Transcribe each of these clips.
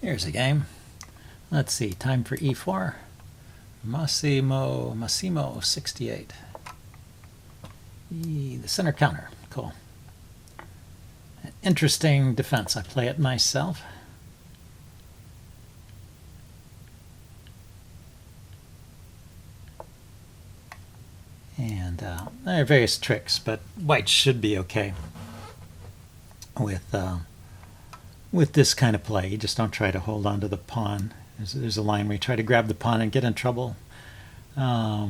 Here's a game. Let's see, time for e4. Massimo 68. The center counter, cool. Interesting defense. I play it myself. And there are various tricks, but white should be okay with this kind of play. You just don't try to hold on to the pawn. There's a line where you try to grab the pawn and get in trouble. I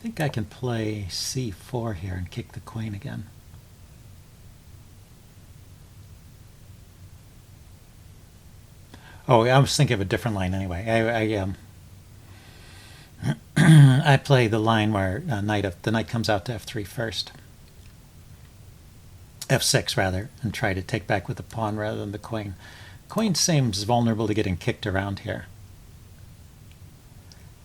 think I can play c4 here and kick the queen again. Oh, I was thinking of a different line anyway. I play the line where the knight comes out to f3 first. f6 rather, and try to take back with the pawn rather than the queen. Queen seems vulnerable to getting kicked around here.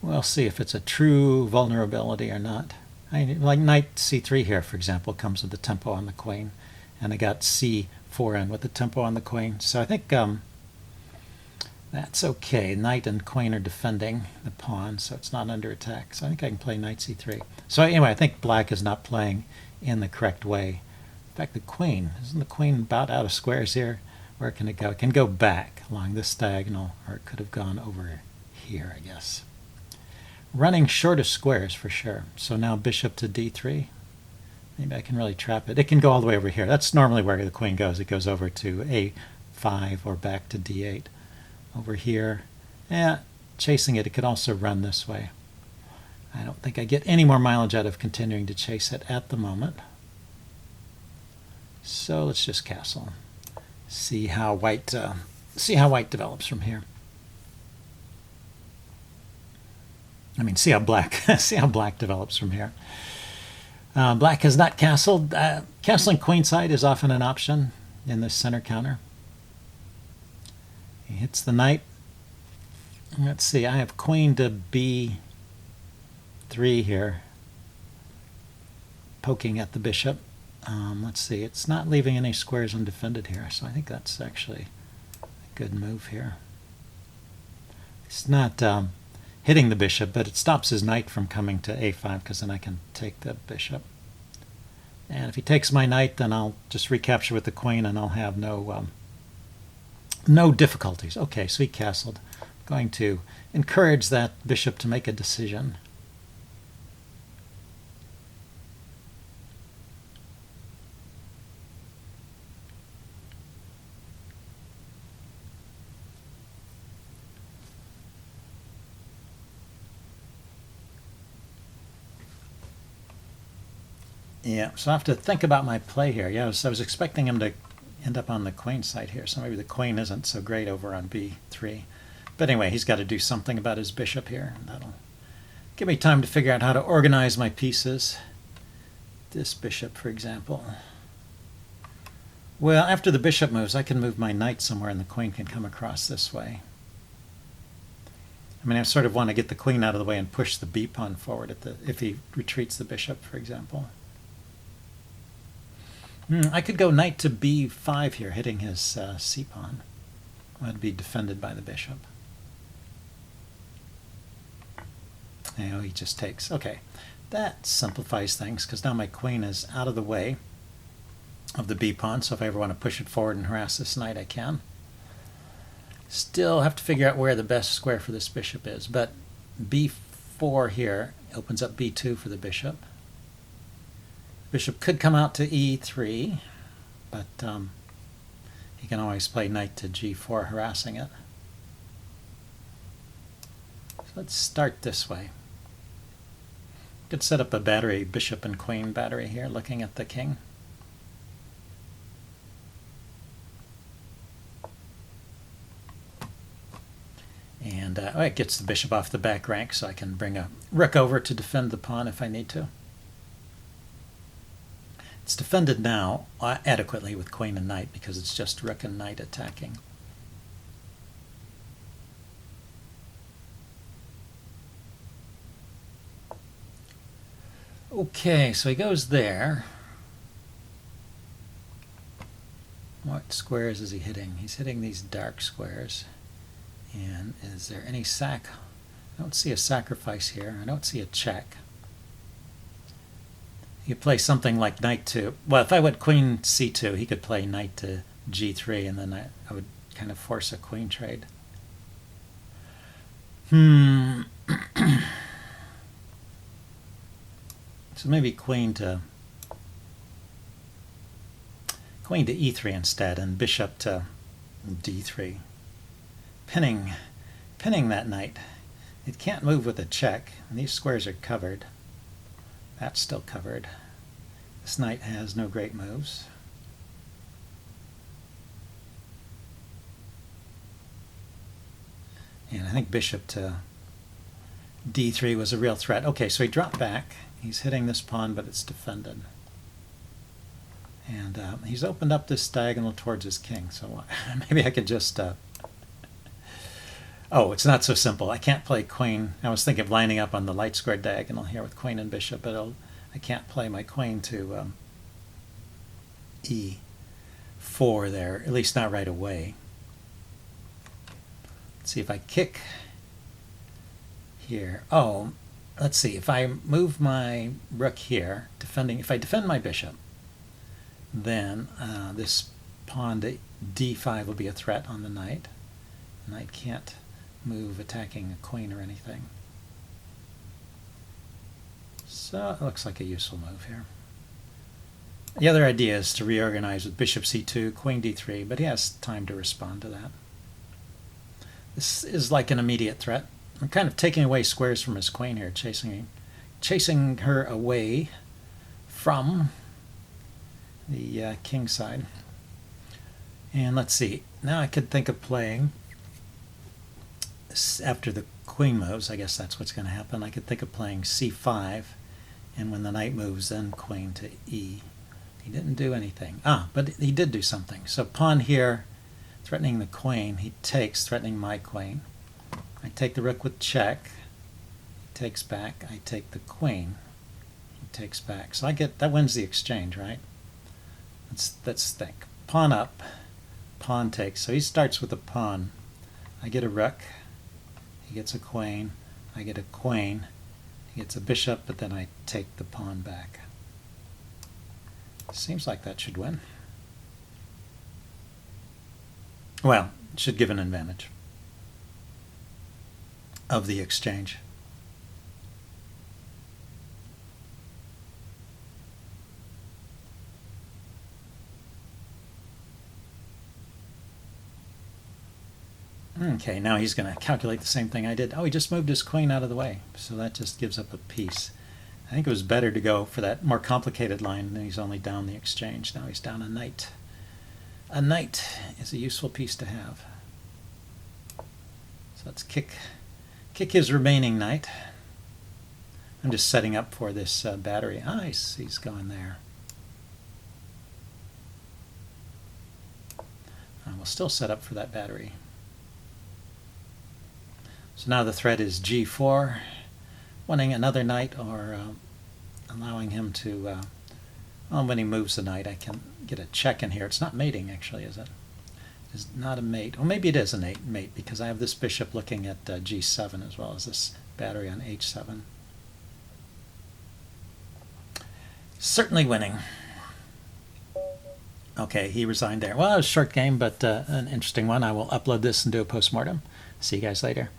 We'll see if it's a true vulnerability or not. Like knight c3 here, for example, comes with the tempo on the queen, and I got c4 in with the tempo on the queen. So I think that's okay. Knight and queen are defending the pawn, so it's not under attack. So I think I can play knight c3. So anyway, I think black is not playing in the correct way. In fact, the queen, isn't the queen about out of squares here? Where can it go? It can go back along this diagonal, or it could have gone over here, I guess. Running short of squares for sure. So now bishop to d3. Maybe I can really trap it. It can go all the way over here. That's normally where the queen goes. It goes over to a5 or back to d8. Over here, chasing it, it could also run this way. I don't think I get any more mileage out of continuing to chase it at the moment. So let's just castle. See how white develops from here. I mean, see how black develops from here. Black has not castled. Castling queenside is often an option in this center counter. He hits the knight. Let's see, I have queen to b3 here, poking at the bishop. Let's see, it's not leaving any squares undefended here, so I think that's actually a good move here. It's not hitting the bishop, but it stops his knight from coming to a5, because then I can take the bishop. And if he takes my knight, then I'll just recapture with the queen, and I'll have no difficulties. Okay, so he castled. I'm going to encourage that bishop to make a decision. Yeah, so I have to think about my play here. Yeah, I was expecting him to end up on the queen side here, so maybe the queen isn't so great over on b3. But anyway, he's got to do something about his bishop here. That'll give me time to figure out how to organize my pieces. This bishop, for example. Well, after the bishop moves, I can move my knight somewhere and the queen can come across this way. I mean, I sort of want to get the queen out of the way and push the b pawn forward if he retreats the bishop, for example. I could go knight to b5 here, hitting his c pawn. That'd be defended by the bishop. Oh, he just takes. Okay, that simplifies things, because now my queen is out of the way of the b pawn, so if I ever want to push it forward and harass this knight, I can. Still have to figure out where the best square for this bishop is, but b4 here opens up b2 for the bishop. Bishop could come out to e3, but he can always play knight to g4, harassing it. So let's start this way. Could set up a battery, bishop and queen battery here, looking at the king. And it gets the bishop off the back rank, so I can bring a rook over to defend the pawn if I need to. It's defended now adequately with queen and knight, because it's just rook and knight attacking. Okay, so he goes there. What squares is he hitting? He's hitting these dark squares. And is there any sac? I don't see a sacrifice here. I don't see a check. You play something like knight to, well, if I went queen c2, he could play knight to g3, and then I would kind of force a queen trade. So maybe queen to e3 instead, and bishop to d3. Pinning that knight. It can't move with a check, and these squares are covered. That's still covered. This knight has no great moves. And I think bishop to d3 was a real threat. Okay, so he dropped back. He's hitting this pawn, but it's defended. And he's opened up this diagonal towards his king, so maybe I could just... Oh, it's not so simple. I can't play queen. I was thinking of lining up on the light squared diagonal here with queen and bishop, but I can't play my queen to e4 there, at least not right away. Let's see if I kick here. Oh, let's see. If I move my rook here, if I defend my bishop, then this pawn to d5 will be a threat on the knight. The knight can't move attacking a queen or anything. So it looks like a useful move here. The other idea is to reorganize with bishop c2, queen d3, but he has time to respond to that. This is like an immediate threat. I'm kind of taking away squares from his queen here, chasing her away from the king side. And let's see, now I could think of playing, after the queen moves, I guess that's what's going to happen, I could think of playing c5, and when the knight moves, then queen to e. He didn't do anything. But he did do something. So pawn here, threatening the queen, he takes, threatening my queen. I take the rook with check, he takes back, I take the queen, he takes back. So that wins the exchange, right? Let's think. Pawn up, pawn takes. So he starts with a pawn. I get a rook, he gets a queen, I get a queen, he gets a bishop, but then I take the pawn back. Seems like that should win. Well, it should give an advantage of the exchange. Okay, now he's going to calculate the same thing I did. Oh, he just moved his queen out of the way, so that just gives up a piece. I think it was better to go for that more complicated line, and he's only down the exchange. Now he's down a knight. A knight is a useful piece to have. So let's kick his remaining knight. I'm just setting up for this battery. He's going there. And we'll still set up for that battery. So now the threat is g4, winning another knight, or allowing him to, well, when he moves the knight, I can get a check in here. It's not mating, actually, is it? It's not a mate. Well, maybe it is a mate, because I have this bishop looking at g7 as well as this battery on h7. Certainly winning. Okay, he resigned there. Well, it was a short game, but an interesting one. I will upload this and do a postmortem. See you guys later.